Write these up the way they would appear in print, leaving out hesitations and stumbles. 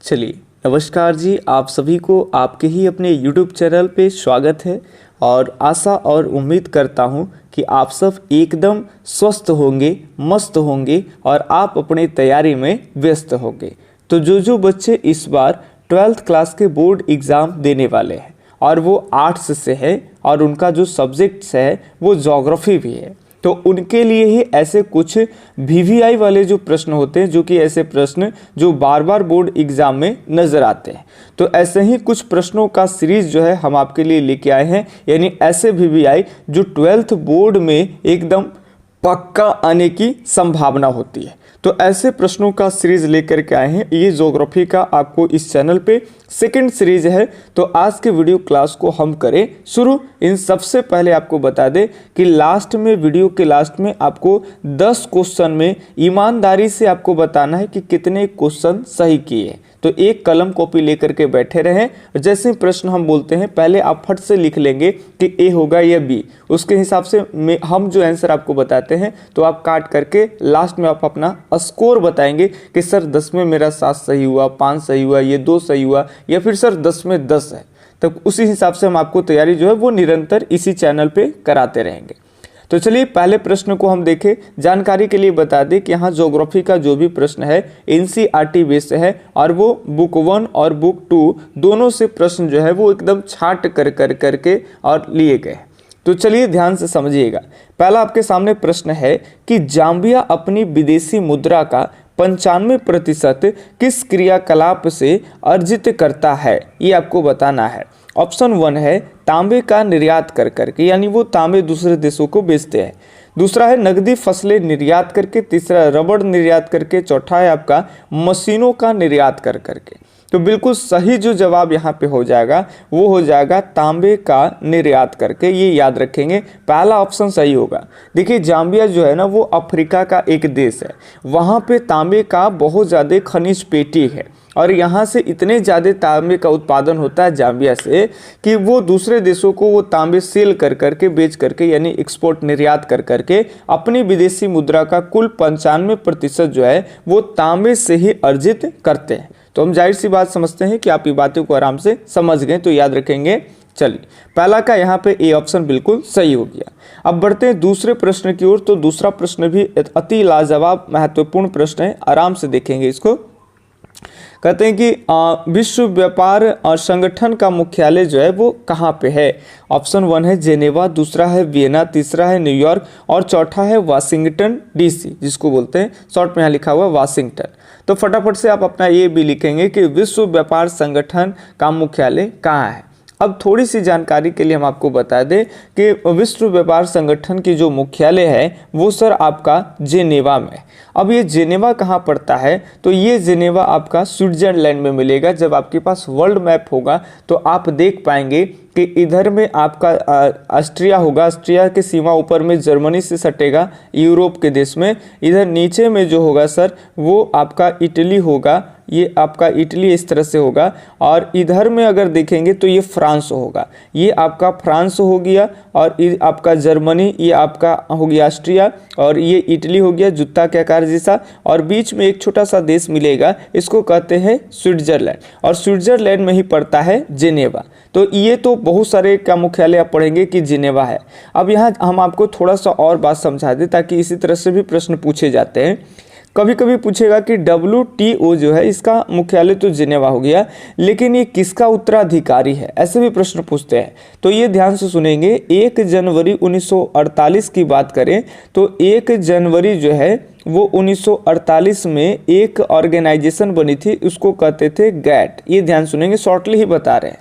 चलिए, नमस्कार जी। आप सभी को आपके ही अपने YouTube चैनल पे स्वागत है और आशा और उम्मीद करता हूँ कि आप सब एकदम स्वस्थ होंगे, मस्त होंगे और आप अपनी तैयारी में व्यस्त होंगे। तो जो बच्चे इस बार 12th क्लास के बोर्ड एग्ज़ाम देने वाले हैं और वो आर्ट्स से है और उनका जो सब्जेक्ट्स है वो ज्योग्राफी भी है, तो उनके लिए ही ऐसे कुछ VVI वाले जो प्रश्न होते हैं, जो कि ऐसे प्रश्न जो बार बार बोर्ड एग्जाम में नज़र आते हैं। तो ऐसे ही कुछ प्रश्नों का सीरीज जो है हम आपके लिए लेके आए हैं, यानी ऐसे VVI जो 12th बोर्ड में एकदम पक्का आने की संभावना होती है। तो ऐसे प्रश्नों का सीरीज लेकर के आए हैं। ये ज्योग्राफी का आपको इस चैनल पे सेकंड सीरीज है। तो आज के वीडियो क्लास को हम करें शुरू। इन सबसे पहले आपको बता दें कि लास्ट में, वीडियो के लास्ट में आपको 10 क्वेश्चन में ईमानदारी से आपको बताना है कि कितने क्वेश्चन सही किए। तो एक कलम कॉपी लेकर के बैठे रहें। जैसे प्रश्न हम बोलते हैं पहले आप फट से लिख लेंगे कि ए होगा या बी, उसके हिसाब से हम जो आंसर आपको बताते हैं तो आप काट करके लास्ट में आप अपना स्कोर बताएंगे कि सर 10 में मेरा 7 सही हुआ, 5 सही हुआ, ये 2 सही हुआ, या फिर सर 10 में 10 है। तो उसी हिसाब से हम आपको तैयारी जो है वो निरंतर इसी चैनल पे कराते रहेंगे। तो चलिए पहले प्रश्न को हम देखें। जानकारी के लिए बता दें कि यहाँ ज्योग्राफी का जो भी प्रश्न है NCERT बेस्ड है और वो बुक 1 और बुक 2 दोनों से प्रश्न जो है वो एकदम छांट करके और लिए गए। तो चलिए ध्यान से समझिएगा। पहला आपके सामने प्रश्न है कि जाम्बिया अपनी विदेशी मुद्रा का 95% किस क्रियाकलाप से अर्जित करता है, ये आपको बताना है। ऑप्शन 1 है तांबे का निर्यात कर करके, यानी वो तांबे दूसरे देशों को बेचते हैं। दूसरा है नकदी फसलें निर्यात करके। तीसरा रबड़ निर्यात करके। चौथा है आपका मशीनों का निर्यात कर करके। तो बिल्कुल सही जो जवाब यहाँ पे हो जाएगा वो हो जाएगा तांबे का निर्यात करके। ये याद रखेंगे, पहला ऑप्शन सही होगा। देखिए जाम्बिया जो है ना वो अफ्रीका का एक देश है, वहाँ पे तांबे का बहुत ज़्यादा खनिज पेटी है और यहाँ से इतने ज़्यादा तांबे का उत्पादन होता है जाम्बिया से कि वो दूसरे देशों को वो तांबे सेल कर करके, बेच करके, यानी एक्सपोर्ट निर्यात कर करके अपनी विदेशी मुद्रा का कुल 95% जो है वो तांबे से ही अर्जित करते हैं। तो हम जाहिर सी बात समझते हैं कि आप ये बातों को आराम से समझ गए, तो याद रखेंगे। चलिए पहला का यहाँ पे ए ऑप्शन बिल्कुल सही हो गया। अब बढ़ते हैं दूसरे प्रश्न की ओर। तो दूसरा प्रश्न भी अति लाजवाब महत्वपूर्ण प्रश्न है, आराम से देखेंगे इसको। कहते हैं कि विश्व व्यापार संगठन का मुख्यालय जो है वो कहाँ पे है। ऑप्शन 1 है जेनेवा, दूसरा है वियना, तीसरा है न्यूयॉर्क और चौथा है वाशिंगटन DC, जिसको बोलते हैं शॉर्ट में यहाँ लिखा हुआ वाशिंगटन। तो फटाफट से आप अपना ये भी लिखेंगे कि विश्व व्यापार संगठन का मुख्यालय कहाँ है। अब थोड़ी सी जानकारी के लिए हम आपको बता दें कि विश्व व्यापार संगठन की जो मुख्यालय है वो सर आपका जेनेवा में। अब ये जेनेवा कहाँ पड़ता है, तो ये जेनेवा आपका स्विट्जरलैंड में मिलेगा। जब आपके पास वर्ल्ड मैप होगा तो आप देख पाएंगे कि इधर में आपका ऑस्ट्रिया होगा, ऑस्ट्रिया के सीमा ऊपर में जर्मनी से सटेगा यूरोप के देश में। इधर नीचे में जो होगा सर वो आपका इटली होगा, ये आपका इटली इस तरह से होगा। और इधर में अगर देखेंगे तो ये फ्रांस होगा, ये आपका फ्रांस हो गया। और ये आपका जर्मनी, ये आपका हो गया ऑस्ट्रिया, और ये इटली हो गया जूता के आकार जैसा। और बीच में एक छोटा सा देश मिलेगा, इसको कहते हैं स्विट्जरलैंड, और स्विट्जरलैंड में ही पड़ता है जेनेवा। तो ये तो बहुत सारे का मुख्यालय आप पढ़ेंगे कि जिनेवा है। अब यहाँ हम आपको थोड़ा सा और बात समझा दें ताकि इसी तरह से भी प्रश्न पूछे जाते हैं। कभी कभी पूछेगा कि WTO जो है इसका मुख्यालय तो जिनेवा हो गया, लेकिन ये किसका उत्तराधिकारी है, ऐसे भी प्रश्न पूछते हैं। तो ये ध्यान से सुनेंगे। 1 जनवरी 1948 की बात करें तो 1 जनवरी जो है वो 1948 में एक ऑर्गेनाइजेशन बनी थी, उसको कहते थे गैट। ये ध्यान सुनेंगे, शॉर्टली ही बता रहे हैं।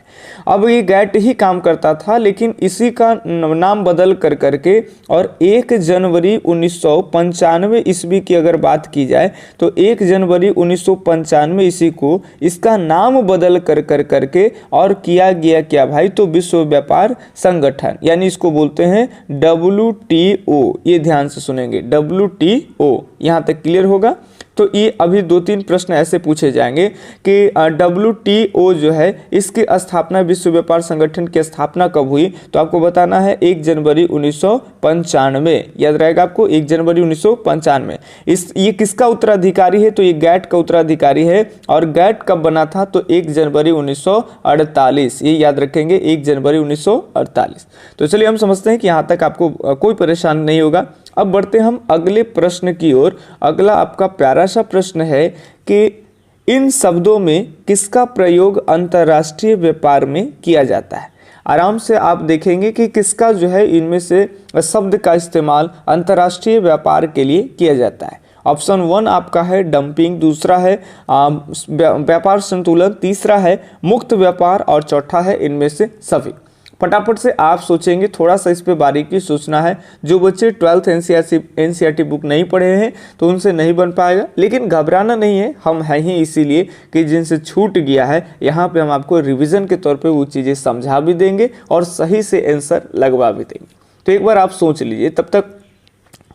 अब ये गैट ही काम करता था, लेकिन इसी का नाम बदल कर करके और 1 जनवरी 1995 ईस्वी की अगर बात की जाए तो 1 जनवरी 1995 ईस्वी को इसका नाम बदल कर करके और किया गया क्या भाई, तो विश्व व्यापार संगठन, यानी इसको बोलते हैं WTO। ये ध्यान से सुनेंगे, WTO। यहाँ तक क्लियर होगा। तो ये अभी 2-3 प्रश्न ऐसे पूछे जाएंगे कि WTO जो है इसकी स्थापना, विश्व व्यापार संगठन की स्थापना कब हुई, तो आपको बताना है 1 जनवरी 1995। याद रहेगा आपको, 1 जनवरी 1995। ये किसका उत्तराधिकारी है, तो ये गैट का उत्तराधिकारी है। और गैट कब बना था, तो 1 जनवरी 1948। ये याद रखेंगे, 1 जनवरी 1948। तो चलिए हम समझते हैं कि यहाँ तक आपको कोई परेशानी नहीं होगा। अब बढ़ते हम अगले प्रश्न की ओर। अगला आपका प्यारा सा प्रश्न है कि इन शब्दों में किसका प्रयोग अंतर्राष्ट्रीय व्यापार में किया जाता है। आराम से आप देखेंगे कि किसका जो है इनमें से शब्द का इस्तेमाल अंतर्राष्ट्रीय व्यापार के लिए किया जाता है। ऑप्शन 1 आपका है डंपिंग, दूसरा है व्यापार संतुलन, तीसरा है मुक्त व्यापार और चौथा है इनमें से सभी। फटाफट से आप सोचेंगे, थोड़ा सा इस पे बारीकी सोचना है। जो बच्चे 12th NCERT बुक नहीं पढ़े हैं तो उनसे नहीं बन पाएगा, लेकिन घबराना नहीं है, हम हैं ही इसीलिए कि जिनसे छूट गया है यहाँ पे हम आपको रिवीजन के तौर पे वो चीज़ें समझा भी देंगे और सही से आंसर लगवा भी देंगे। तो एक बार आप सोच लीजिए, तब तक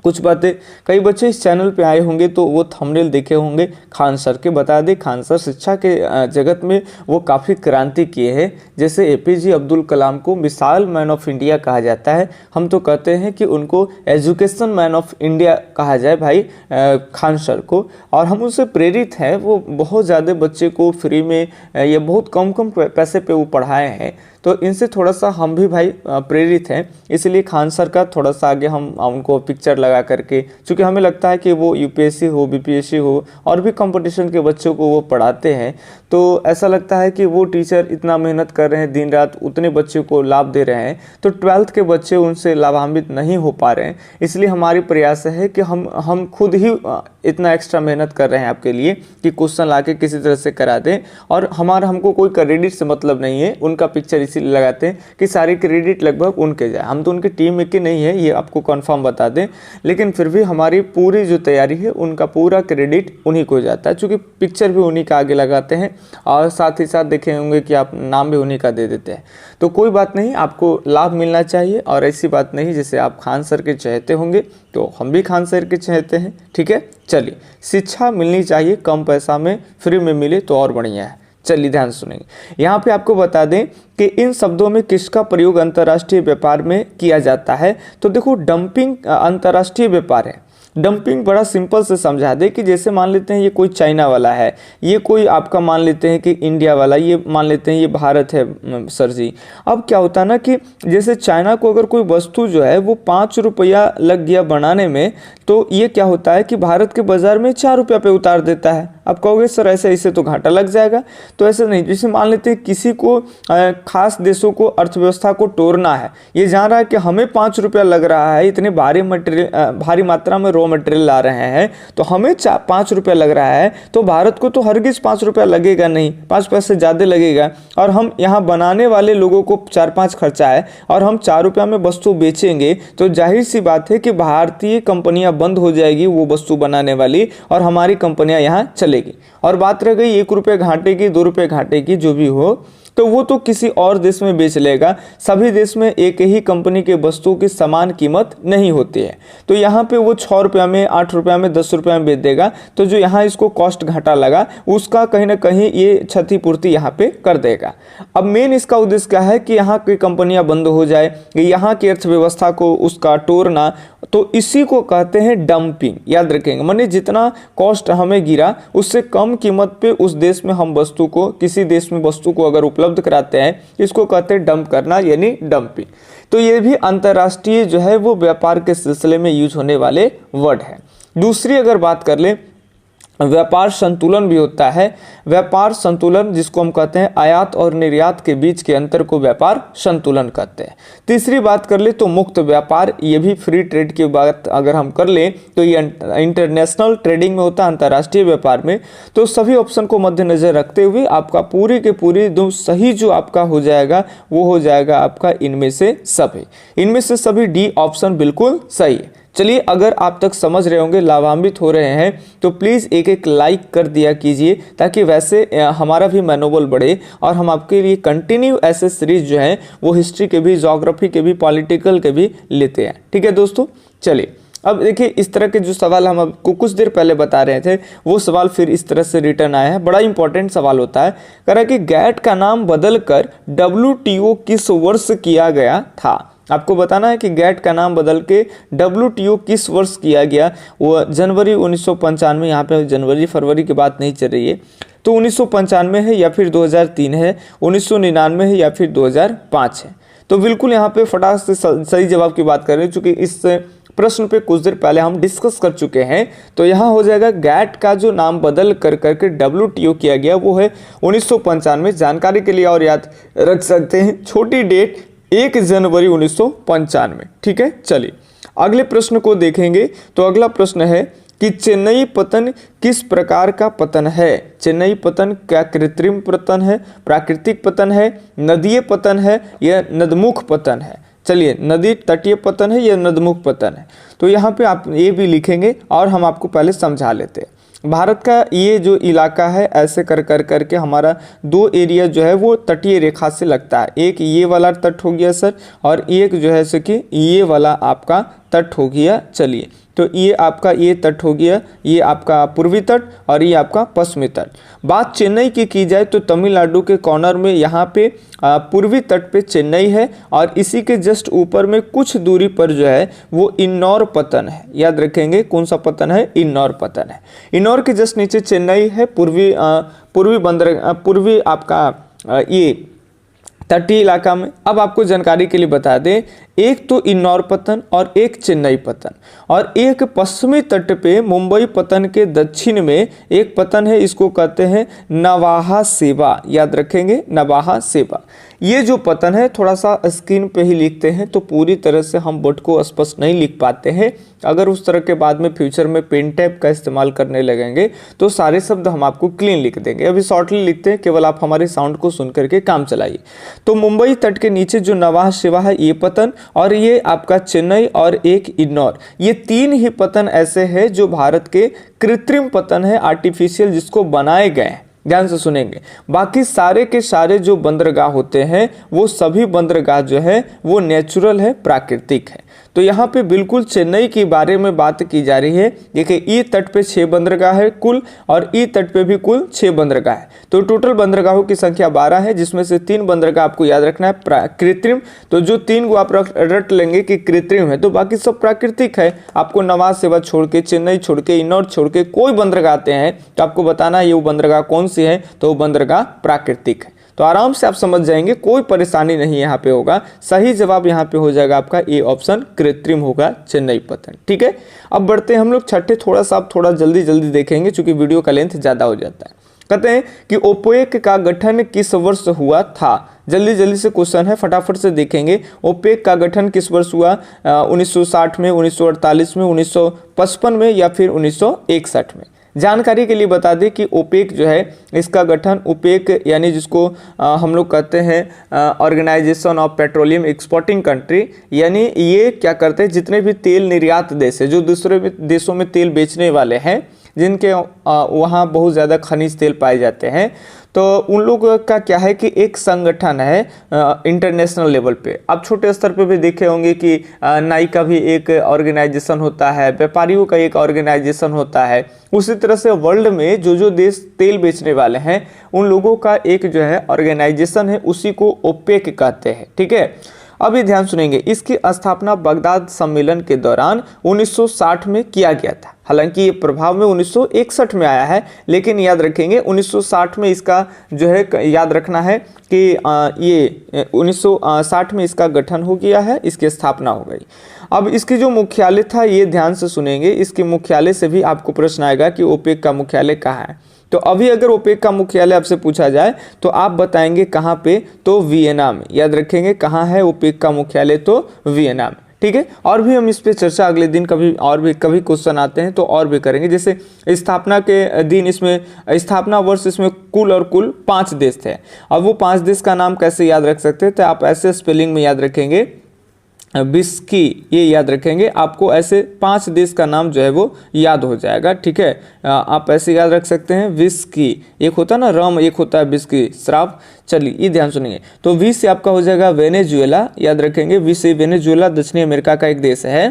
कुछ बातें। कई बच्चे इस चैनल पे आए होंगे तो वो थंबनेल देखे होंगे खान सर के। बता दें, खान सर शिक्षा के जगत में वो काफ़ी क्रांति किए हैं। जैसे APJ अब्दुल कलाम को मिसाइल मैन ऑफ इंडिया कहा जाता है, हम तो कहते हैं कि उनको एजुकेशन मैन ऑफ इंडिया कहा जाए भाई खान सर को। और हम उनसे प्रेरित हैं, वो बहुत ज़्यादा बच्चे को फ्री में या बहुत कम पैसे पे वो पढ़ाए हैं। तो इनसे थोड़ा सा हम भी भाई प्रेरित हैं, इसलिए खान सर का थोड़ा सा आगे हम उनको पिक्चर लगा करके, क्योंकि हमें लगता है कि वो UPSC हो, BPSC हो और भी कंपटीशन के बच्चों को वो पढ़ाते हैं। तो ऐसा लगता है कि वो टीचर इतना मेहनत कर रहे हैं, दिन रात उतने बच्चों को लाभ दे रहे हैं, तो 12th के बच्चे उनसे लाभान्वित नहीं हो पा रहे हैं। इसलिए हमारी प्रयास है कि हम खुद ही इतना एक्स्ट्रा मेहनत कर रहे हैं आपके लिए कि क्वेश्चन ला के किसी तरह से करा दें। और हमको कोई क्रेडिट से मतलब नहीं है, उनका पिक्चर इसीलिए लगाते हैं कि सारी क्रेडिट लगभग उनके जाए। हम तो उनकी टीम में के नहीं है, ये आपको कंफर्म बता दें, लेकिन फिर भी हमारी पूरी जो तैयारी है उनका पूरा क्रेडिट उन्हीं को जाता है, क्योंकि पिक्चर भी उन्हीं का आगे लगाते हैं और साथ ही साथ देखे होंगे कि आप नाम भी उन्हीं का दे देते हैं। तो कोई बात नहीं, आपको लाभ मिलना चाहिए। और ऐसी बात नहीं, जैसे आप खान सर के चाहते होंगे तो हम भी खान सर के चाहते हैं, ठीक है। चलिए, शिक्षा मिलनी चाहिए, कम पैसा में फ्री में मिले तो और बढ़िया है। चलिए ध्यान सुनेंगे, यहाँ पे आपको बता दें कि इन शब्दों में किसका प्रयोग अंतर्राष्ट्रीय व्यापार में किया जाता है। तो देखो, डंपिंग अंतर्राष्ट्रीय व्यापार है। डंपिंग बड़ा सिंपल से समझा दे कि जैसे मान लेते हैं ये कोई चाइना वाला है, ये कोई आपका मान लेते हैं कि इंडिया वाला, ये मान लेते हैं ये भारत है सर जी। अब क्या होता है ना कि जैसे चाइना को अगर कोई वस्तु जो है वो 5 रुपया लग गया बनाने में, तो ये क्या होता है कि भारत के बाजार में 4 रुपया पे उतार देता है। अब कहोगे सर ऐसे तो घाटा लग जाएगा, तो ऐसे नहीं। जैसे मान लेते हैं किसी को खास देशों को अर्थव्यवस्था को तोड़ना है, ये जान रहा है कि हमें 5 रुपया लग रहा है, इतने भारी मात्रा में रॉ मटेरियल ला रहे हैं, तो हमें 5 रुपया लग रहा है, तो भारत को तो हरगिज 5 रुपया लगेगा नहीं, 5 पैसे ज़्यादा लगेगा। और हम यहाँ बनाने वाले लोगों को 4-5 खर्चा है और हम 4 रुपया में वस्तु बेचेंगे, तो जाहिर सी बात है कि भारतीय कंपनियां बंद हो जाएगी वो वस्तु बनाने वाली, और हमारी कंपनियां यहाँ चलेगी। और बात रह गई 1 रुपये घाटे की, 2 रुपये घाटे की, जो भी हो, तो वो तो किसी और देश में बेच लेगा। सभी देश में एक ही कंपनी के वस्तुओं की समान कीमत नहीं होती है, तो यहाँ पे वो 6 रुपया में, 8 रुपया में, 10 रुपया में बेच देगा। तो जो यहाँ इसको कॉस्ट घाटा लगा, उसका कहीं ना कहीं ये क्षतिपूर्ति यहाँ पे कर देगा। अब मेन इसका उद्देश्य क्या है कि यहाँ की कंपनियां बंद हो जाए, यहाँ की अर्थव्यवस्था को उसका तोड़ना, तो इसी को कहते हैं डंपिंग। याद रखेंगे, माने जितना कॉस्ट हमें गिरा उससे कम कीमत पे उस देश में हम वस्तु को, किसी देश में वस्तु को अगर उपलब्ध कराते हैं, इसको कहते हैं डंप करना, यानी डंपिंग। तो ये भी अंतर्राष्ट्रीय जो है वो व्यापार के सिलसिले में यूज होने वाले वर्ड है। दूसरी अगर बात कर ले, व्यापार संतुलन भी होता है। व्यापार संतुलन जिसको हम कहते हैं आयात और निर्यात के बीच के अंतर को व्यापार संतुलन कहते हैं। तीसरी बात कर ले तो मुक्त व्यापार, ये भी फ्री ट्रेड की बात अगर हम कर लें तो ये इंटरनेशनल ट्रेडिंग में होता है, अंतर्राष्ट्रीय व्यापार में। तो सभी ऑप्शन को मद्देनजर रखते हुए आपका पूरी के पूरी दो सही जो आपका हो जाएगा वो हो जाएगा आपका इनमें से सभी। इनमें से सभी डी ऑप्शन बिल्कुल सही है। चलिए, अगर आप तक समझ रहे होंगे, लाभान्वित हो रहे हैं, तो प्लीज़ एक लाइक कर दिया कीजिए, ताकि वैसे हमारा भी मनोबल बढ़े और हम आपके लिए कंटिन्यू ऐसे सीरीज जो है वो हिस्ट्री के भी, ज्योग्राफी के भी, पॉलिटिकल के भी लेते हैं। ठीक है दोस्तों, चलिए अब देखिए इस तरह के जो सवाल हम आपको कुछ देर पहले बता रहे थे वो सवाल फिर इस तरह से रिटर्न आया है, बड़ा इंपॉर्टेंट सवाल होता है। कह रहा है कि गैट का नाम बदलकर WTO किस वर्ष किया गया था। आपको बताना है कि गैट का नाम बदल के WTO किस वर्ष किया गया। वो जनवरी 1995, यहाँ पे जनवरी फरवरी की बात नहीं चल रही है, तो 1995 है या फिर 2003 है, 1999 है या फिर 2005 है। तो बिल्कुल यहाँ पे फटाक से सही जवाब की बात करें, चूंकि इस प्रश्न पे कुछ देर पहले हम डिस्कस कर चुके हैं, तो यहाँ हो जाएगा गैट का जो नाम बदल कर करके WTO किया गया वो है 1995। जानकारी के लिए और याद रख सकते हैं, छोटी डेट 1 जनवरी 1995। ठीक है, चलिए अगले प्रश्न को देखेंगे। तो अगला प्रश्न है कि चेन्नई पतन किस प्रकार का पतन है। चेन्नई पतन क्या कृत्रिम पतन है, प्राकृतिक पतन है, नदीय पतन है या नदमुख पतन है। चलिए, नदी तटीय पतन है या नदमुख पतन है। तो यहाँ पे आप ये भी लिखेंगे और हम आपको पहले समझा लेते हैं। भारत का ये जो इलाका है ऐसे कर करके हमारा 2 एरिया जो है वो तटीय रेखा से लगता है। एक ये वाला तट हो गया सर, और एक जो है सो कि ये वाला आपका तट हो गया। चलिए, तो ये आपका ये तट हो गया, ये आपका पूर्वी तट और ये आपका पश्चिमी तट। बात चेन्नई की जाए तो तमिलनाडु के कॉर्नर में यहाँ पे पूर्वी तट पे चेन्नई है, और इसी के जस्ट ऊपर में कुछ दूरी पर जो है वो इन्नौर पतन है। याद रखेंगे कौन सा पतन है, इन्नौर पतन है। इन्नौर के जस्ट नीचे चेन्नई है, पूर्वी आपका ये तटीय इलाका में। अब आपको जानकारी के लिए बता दें, एक तो इन्नौर पतन और एक चेन्नई पतन, और एक पश्चिमी तट पे मुंबई पतन के दक्षिण में एक पतन है, इसको कहते हैं नवाहा सेवा। याद रखेंगे, नवाहा सेवा। ये जो पतन है थोड़ा सा स्क्रीन पे ही लिखते हैं, तो पूरी तरह से हम वर्ड को स्पष्ट नहीं लिख पाते हैं। अगर उस तरह के बाद में फ्यूचर में पेन टैब का इस्तेमाल करने लगेंगे तो सारे शब्द हम आपको क्लीन लिख देंगे। अभी शॉर्टली लिखते हैं, केवल आप हमारे साउंड को सुन करके काम चलाइए। तो मुंबई तट के नीचे जो नवाहा सेवा है ये पतन, और ये आपका चेन्नई और एक इन्नौर, ये 3 ही पतन ऐसे हैं जो भारत के कृत्रिम पतन है, आर्टिफिशियल, जिसको बनाए गए हैं। ध्यान से सुनेंगे। बाकी सारे के सारे जो बंदरगाह होते हैं वो सभी बंदरगाह जो है वो नेचुरल है, प्राकृतिक है। तो यहाँ पे बिल्कुल चेन्नई के बारे में बात की जा रही है। देखिए, ई तट पे 6 बंदरगाह है कुल, और ई तट पे भी कुल 6 बंदरगाह है। तो टोटल बंदरगाहों की संख्या 12 है, जिसमें से 3 बंदरगाह आपको याद रखना है कृत्रिम। तो जो 3 को आप रट लेंगे कि कृत्रिम है, तो बाकी सब प्राकृतिक है। आपको नवाहा सेवा छोड़ के, चेन्नई छोड़ के, इन्नौर छोड़ के कोई बंदरगाह आते हैं तो आपको बताना है ये वो बंदरगाह कौन सी है, तो वो बंदरगाह प्राकृतिक है। तो आराम से आप समझ जाएंगे, कोई परेशानी नहीं यहाँ पे होगा। सही जवाब यहाँ पे हो जाएगा आपका ए ऑप्शन, कृत्रिम होगा, चेन्नई पतन। ठीक है, अब बढ़ते हैं हम लोग छठे। थोड़ा जल्दी देखेंगे क्योंकि वीडियो का लेंथ ज़्यादा हो जाता है। कहते हैं कि ओपेक का गठन किस वर्ष हुआ था। जल्दी से क्वेश्चन है, फटाफट से देखेंगे। ओपेक का गठन किस वर्ष हुआ, 1960 में, 1948 में, 1955 में या फिर 1961 में। जानकारी के लिए बता दें कि ओपेक जो है इसका गठन, ओपेक यानी जिसको हम लोग कहते हैं organisation of petroleum exporting country, यानी ये क्या करते हैं, जितने भी तेल निर्यात देश है, जो दूसरे देशों में तेल बेचने वाले हैं, जिनके वहाँ बहुत ज़्यादा खनिज तेल पाए जाते हैं, तो उन लोगों का क्या है कि एक संगठन है इंटरनेशनल लेवल पे। आप छोटे स्तर पे भी देखे होंगे कि नाई का भी एक ऑर्गेनाइजेशन होता है, व्यापारियों का एक ऑर्गेनाइजेशन होता है। उसी तरह से वर्ल्ड में जो देश तेल बेचने वाले हैं उन लोगों का एक जो है ऑर्गेनाइजेशन है, उसी को ओपेक कहते हैं। ठीक है, अभी ध्यान सुनेंगे। इसकी स्थापना बगदाद सम्मेलन के दौरान 1960 में किया गया था। हालांकि ये प्रभाव में 1961 में आया है, लेकिन याद रखेंगे 1960 में इसका जो है याद रखना है कि ये 1960 में इसका गठन हो गया है, इसकी स्थापना हो गई। अब इसकी जो मुख्यालय था ये ध्यान से सुनेंगे, इसके मुख्यालय से भी आपको प्रश्न आएगा कि ओपेक का मुख्यालय कहाँ है। तो अभी अगर ओपेक का मुख्यालय आपसे पूछा जाए तो आप बताएंगे कहाँ पे, तो वियना में। याद रखेंगे कहाँ है ओपेक का मुख्यालय, तो वियना में। ठीक है, और भी हम इस पे चर्चा अगले दिन कभी क्वेश्चन आते हैं तो और भी करेंगे। जैसे स्थापना के दिन, इसमें स्थापना वर्ष, इसमें कुल 5 देश थे। अब वो 5 देश का नाम कैसे याद रख सकते हैं, तो आप ऐसे स्पेलिंग में याद रखेंगे, विस्की, ये याद रखेंगे। आपको ऐसे 5 देश का नाम जो है वो याद हो जाएगा। ठीक है, आप ऐसे याद रख सकते हैं, विस्की, एक होता है ना रम, एक होता है विस्की, शराब। चलिए ये ध्यान सुनिए। तो वी से आपका हो जाएगा वेनेजुएला, याद रखेंगे वी से वेनेजुएला दक्षिणी अमेरिका का एक देश है।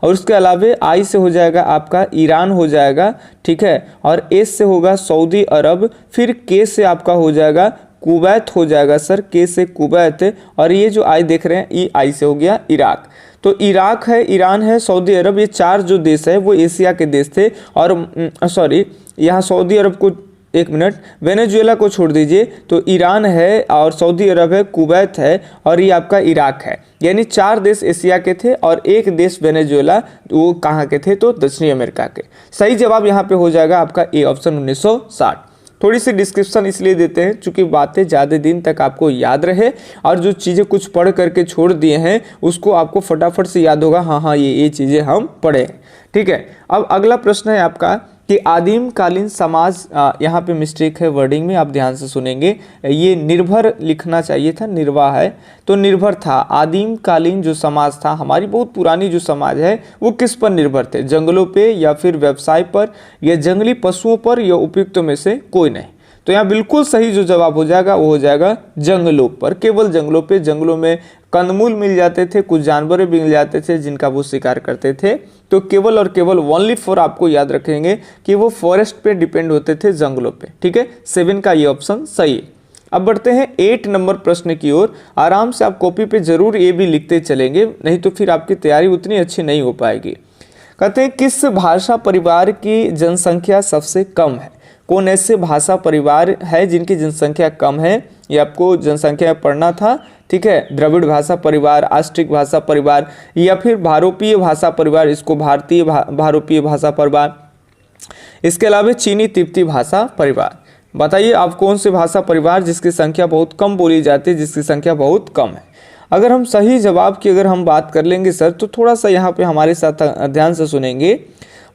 और उसके अलावा आई से हो जाएगा आपका ईरान हो जाएगा, ठीक है, और एस से होगा सऊदी अरब, फिर के से आपका हो जाएगा कुवैत हो जाएगा सर, के से कुवैत, और ये जो आई देख रहे हैं ई आई से हो गया इराक। तो इराक है, ईरान है, सऊदी अरब, ये 4 जो देश है वो एशिया के देश थे। और सॉरी, यहाँ सऊदी अरब को, एक मिनट, वेनेजुएला को छोड़ दीजिए, तो ईरान है और सऊदी अरब है, कुवैत है और ये आपका इराक है। यानी 4 देश एशिया के थे और एक देश वेनेजुएला, वो कहाँ के थे, तो दक्षिणी अमेरिका के। सही जवाब यहाँ पे हो जाएगा आपका ए ऑप्शन 1960। थोड़ी सी डिस्क्रिप्शन इसलिए देते हैं चूँकि बातें ज़्यादा दिन तक आपको याद रहे, और जो चीज़ें कुछ पढ़ करके छोड़ दिए हैं उसको आपको फटाफट से याद होगा, हाँ हाँ ये चीज़ें हम पढ़े हैं, ठीक है। अब अगला प्रश्न है आपका कि आदिम कालीन समाज, यहाँ पे मिस्टेक है वर्डिंग में, आप ध्यान से सुनेंगे, ये निर्भर लिखना चाहिए था, निर्वाह है, तो निर्भर था। आदिम कालीन जो समाज था, हमारी बहुत पुरानी जो समाज है, वो किस पर निर्भर थे, जंगलों पे या फिर व्यवसाय पर या जंगली पशुओं पर, या उपयुक्त में से कोई नहीं। तो यहाँ बिल्कुल सही जो जवाब हो जाएगा वो हो जाएगा जंगलों पर, केवल जंगलों पे। जंगलों में कंदमूल मिल जाते थे, कुछ जानवर भी मिल जाते थे जिनका वो शिकार करते थे। तो केवल और केवल ओनली फॉर आपको याद रखेंगे कि वो फॉरेस्ट पे डिपेंड होते थे, जंगलों पे, ठीक है। 7 का ये ऑप्शन सही है। अब बढ़ते हैं 8 नंबर प्रश्न की ओर। आराम से आप कॉपी पे जरूर ये भी लिखते चलेंगे, नहीं तो फिर आपकी तैयारी उतनी अच्छी नहीं हो पाएगी। कहते हैं किस भाषा परिवार की जनसंख्या सबसे कम है। कौन ऐसे भाषा परिवार है जिनकी जनसंख्या कम है, ये आपको जनसंख्या पढ़ना था, ठीक है। द्रविड़ भाषा परिवार, आस्ट्रिक भाषा परिवार, या फिर भारोपीय भाषा परिवार, इसको भारतीय भारोपीय भाषा परिवार। इसके अलावा चीनी तिब्बती भाषा परिवार। बताइए आप कौन से भाषा परिवार जिसकी संख्या बहुत कम बोली जाती है, जिसकी संख्या बहुत कम है। अगर हम सही जवाब की अगर हम बात कर लेंगे सर, तो थोड़ा सा यहाँ पे हमारे साथ ध्यान से सुनेंगे।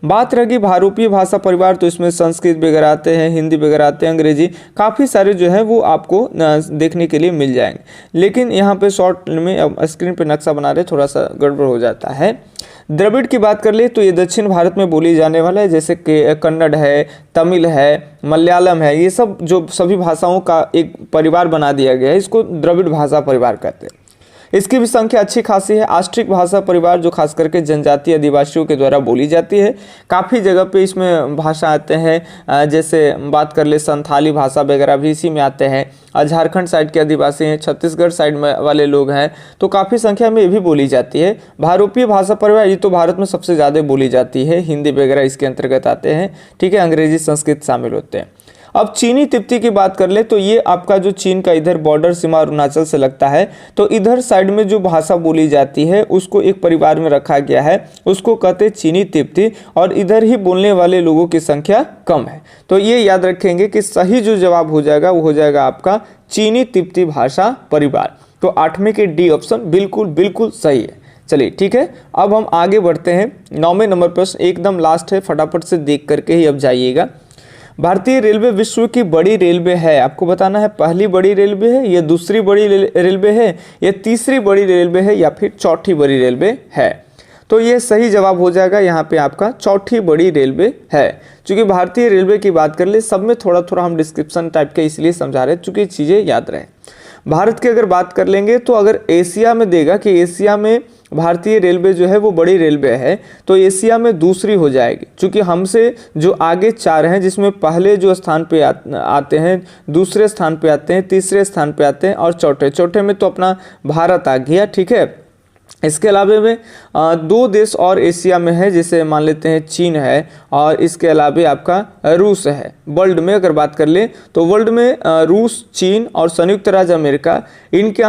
बात रहेगी भारोपीय भाषा परिवार, तो इसमें संस्कृत वगैरह आते हैं, हिंदी वगैरह आते हैं, अंग्रेजी, काफ़ी सारे जो है वो आपको देखने के लिए मिल जाएंगे। लेकिन यहाँ पे शॉर्ट में स्क्रीन पे नक्शा बना रहे, थोड़ा सा गड़बड़ हो जाता है। द्रविड़ की बात कर ले तो ये दक्षिण भारत में बोली जाने वाला है, जैसे कि कन्नड़ है, तमिल है, मलयालम है, ये सब जो सभी भाषाओं का एक परिवार बना दिया गया है, इसको द्रविड़ भाषा परिवार कहते हैं। इसकी भी संख्या अच्छी खासी है। आस्ट्रिक भाषा परिवार जो खास करके जनजातीय आदिवासियों के द्वारा बोली जाती है, काफ़ी जगह पे इसमें भाषा आते हैं, जैसे बात कर ले संथाली भाषा वगैरह भी इसी में आते हैं। झारखंड साइड के आदिवासी हैं, छत्तीसगढ़ साइड में वाले लोग हैं, तो काफ़ी संख्या में ये भी बोली जाती है। भारोपीय भाषा परिवार ये तो भारत में सबसे ज़्यादा बोली जाती है, हिंदी वगैरह इसके अंतर्गत आते हैं, ठीक है, अंग्रेजी संस्कृत शामिल होते हैं। अब चीनी तिब्बती की बात कर ले तो ये आपका जो चीन का इधर बॉर्डर सीमा अरुणाचल से लगता है, तो इधर साइड में जो भाषा बोली जाती है उसको एक परिवार में रखा गया है, उसको कहते हैं चीनी तिब्बती, और इधर ही बोलने वाले लोगों की संख्या कम है। तो ये याद रखेंगे कि सही जो जवाब हो जाएगा वो हो जाएगा आपका चीनी तिब्बती भाषा परिवार। तो 8वें के डी ऑप्शन बिल्कुल बिल्कुल सही है। चलिए ठीक है, अब हम आगे बढ़ते हैं। 9वें नंबर प्रश्न एकदम लास्ट है, फटाफट से देख करके ही अब जाइएगा। भारतीय रेलवे विश्व की बड़ी रेलवे है, आपको बताना है पहली बड़ी रेलवे है, या दूसरी बड़ी रेलवे है, या तीसरी बड़ी रेलवे है, या फिर चौथी बड़ी रेलवे है। तो ये सही जवाब हो जाएगा यहाँ पे आपका चौथी बड़ी रेलवे है। चूंकि भारतीय रेलवे की बात कर ले, सब में थोड़ा थोड़ा हम डिस्क्रिप्शन टाइप के इसलिए समझा रहे हैं चूंकि चीज़ें याद रहे। भारत की अगर बात कर लेंगे तो अगर एशिया में देगा कि एशिया में भारतीय रेलवे जो है वो बड़ी रेलवे है, तो एशिया में दूसरी हो जाएगी। चूँकि हमसे जो आगे 4 हैं, जिसमें पहले जो स्थान पे आते हैं, दूसरे स्थान पे आते हैं, तीसरे स्थान पे आते हैं, और चौथे में तो अपना भारत आ गया, ठीक है। इसके अलावे में 2 देश और एशिया में है, जैसे मान लेते हैं चीन है, और इसके अलावे आपका रूस है। वर्ल्ड में अगर बात कर ले तो वर्ल्ड में रूस, चीन और संयुक्त राज्य अमेरिका, इनके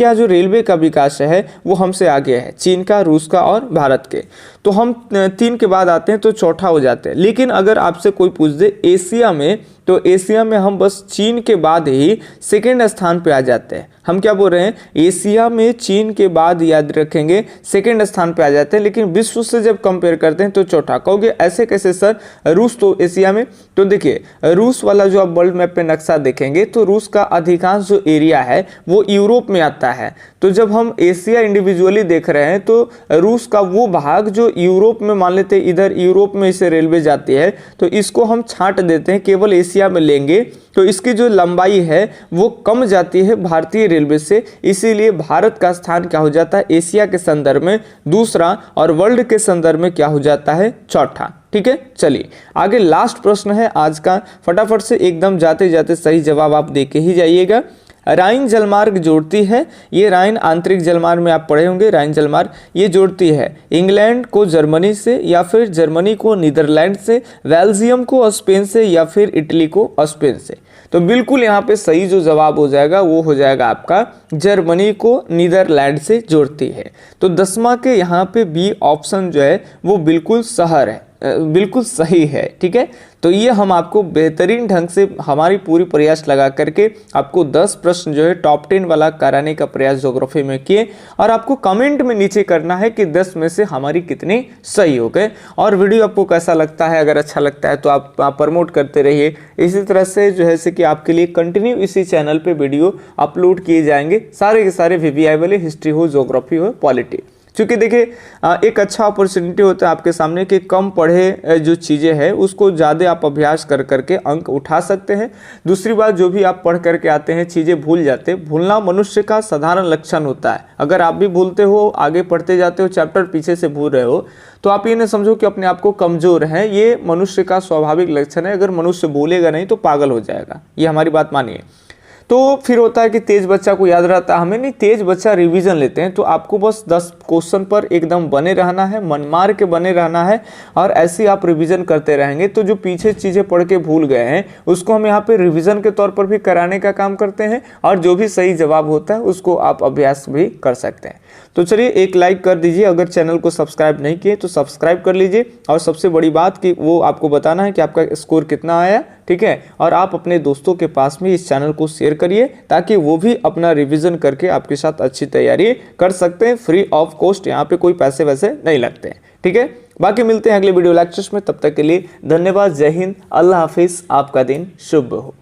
यहाँ जो रेलवे का विकास है वो हमसे आगे है, चीन का, रूस का और भारत के। तो हम 3 के बाद आते हैं तो चौथा हो जाते हैं। लेकिन अगर आपसे कोई पूछ दे एशिया में, तो एशिया में हम बस चीन के बाद ही सेकेंड स्थान पे आ जाते हैं। हम क्या बोल रहे हैं, एशिया में चीन के बाद याद रखेंगे सेकेंड स्थान पे आ जाते हैं, लेकिन विश्व से जब कंपेयर करते हैं तो चौथा। कहोगे ऐसे कैसे सर, रूस तो एशिया में, तो देखिए रूस वाला जो आप वर्ल्ड मैप पे नक्शा देखेंगे तो रूस का अधिकांश जो एरिया है वो यूरोप में आता है। तो जब हम एशिया इंडिविजुअली देख रहे हैं तो रूस का वो भाग जो यूरोप में, मान लेते हैं इधर यूरोप में इसे रेलवे जाती है, तो इसको हम छांट देते हैं, केवल एशिया में लेंगे तो इसकी जो लंबाई है वो कम जाती है भारतीय रेलवे से, इसीलिए भारत का स्थान क्या हो जाता है एशिया के संदर्भ में दूसरा और वर्ल्ड के संदर्भ में क्या हो जाता है चौथा। ठीक है, चलिए आगे लास्ट प्रश्न है आज का, फटाफट से एकदम जाते जाते सही जवाब आप दे के ही जाइएगा। राइन जलमार्ग जोड़ती है, ये राइन आंतरिक जलमार्ग में आप पढ़े होंगे, राइन जलमार्ग ये जोड़ती है इंग्लैंड को जर्मनी से या फिर जर्मनी को नीदरलैंड से, बेल्जियम को स्पेन से या फिर इटली को स्पेन से। तो बिल्कुल यहाँ पे सही जो जवाब हो जाएगा वो हो जाएगा आपका जर्मनी को नीदरलैंड से जोड़ती है। तो 10वां के यहाँ पे बी ऑप्शन जो है वो बिल्कुल शहर है, बिल्कुल सही है। ठीक है, तो ये हम आपको बेहतरीन ढंग से हमारी पूरी प्रयास लगा करके आपको 10 प्रश्न जो है टॉप 10 वाला कराने का प्रयास ज्योग्राफी में किए, और आपको कमेंट में नीचे करना है कि 10 में से हमारी कितनी सही हो गए। और वीडियो आपको कैसा लगता है, अगर अच्छा लगता है तो आप प्रमोट करते रहिए। इसी तरह से जो है कि आपके लिए कंटिन्यू इसी चैनल पे वीडियो अपलोड किए जाएंगे, सारे के सारे VVI वाले, हिस्ट्री हो, ज्योग्राफी हो, पॉलिटी। क्योंकि देखिए एक अच्छा अपॉर्चुनिटी होता है आपके सामने कि कम पढ़े जो चीज़ें हैं उसको ज़्यादा आप अभ्यास कर करके अंक उठा सकते हैं। दूसरी बात, जो भी आप पढ़ करके आते हैं चीज़ें भूल जाते हैं, भूलना मनुष्य का साधारण लक्षण होता है। अगर आप भी भूलते हो, आगे पढ़ते जाते हो, चैप्टर पीछे से भूल रहे हो, तो आप ये न समझो कि अपने आप को कमज़ोर हैं, ये मनुष्य का स्वाभाविक लक्षण है। अगर मनुष्य भूलेगा नहीं तो पागल हो जाएगा, ये हमारी बात मानिए। तो फिर होता है कि तेज बच्चा को याद रहता है, हमें नहीं, तेज बच्चा रिवीजन लेते हैं। तो आपको बस 10 क्वेश्चन पर एकदम बने रहना है, मन मार के बने रहना है, और ऐसे आप रिवीजन करते रहेंगे तो जो पीछे चीज़ें पढ़ के भूल गए हैं उसको हम यहाँ पे रिवीजन के तौर पर भी कराने का काम करते हैं, और जो भी सही जवाब होता है उसको आप अभ्यास भी कर सकते हैं। तो चलिए एक लाइक कर दीजिए, अगर चैनल को सब्सक्राइब नहीं किए तो सब्सक्राइब कर लीजिए, और सबसे बड़ी बात कि वो आपको बताना है कि आपका स्कोर कितना आया। ठीक है, और आप अपने दोस्तों के पास में इस चैनल को शेयर करिए ताकि वो भी अपना रिवीजन करके आपके साथ अच्छी तैयारी कर सकते हैं, फ्री ऑफ कॉस्ट, यहाँ पे कोई पैसे वैसे नहीं लगते हैं। ठीक है, बाकी मिलते हैं अगले वीडियो लेक्चर्स में, तब तक के लिए धन्यवाद, जय हिंद, अल्लाह हाफिज, आपका दिन शुभ हो।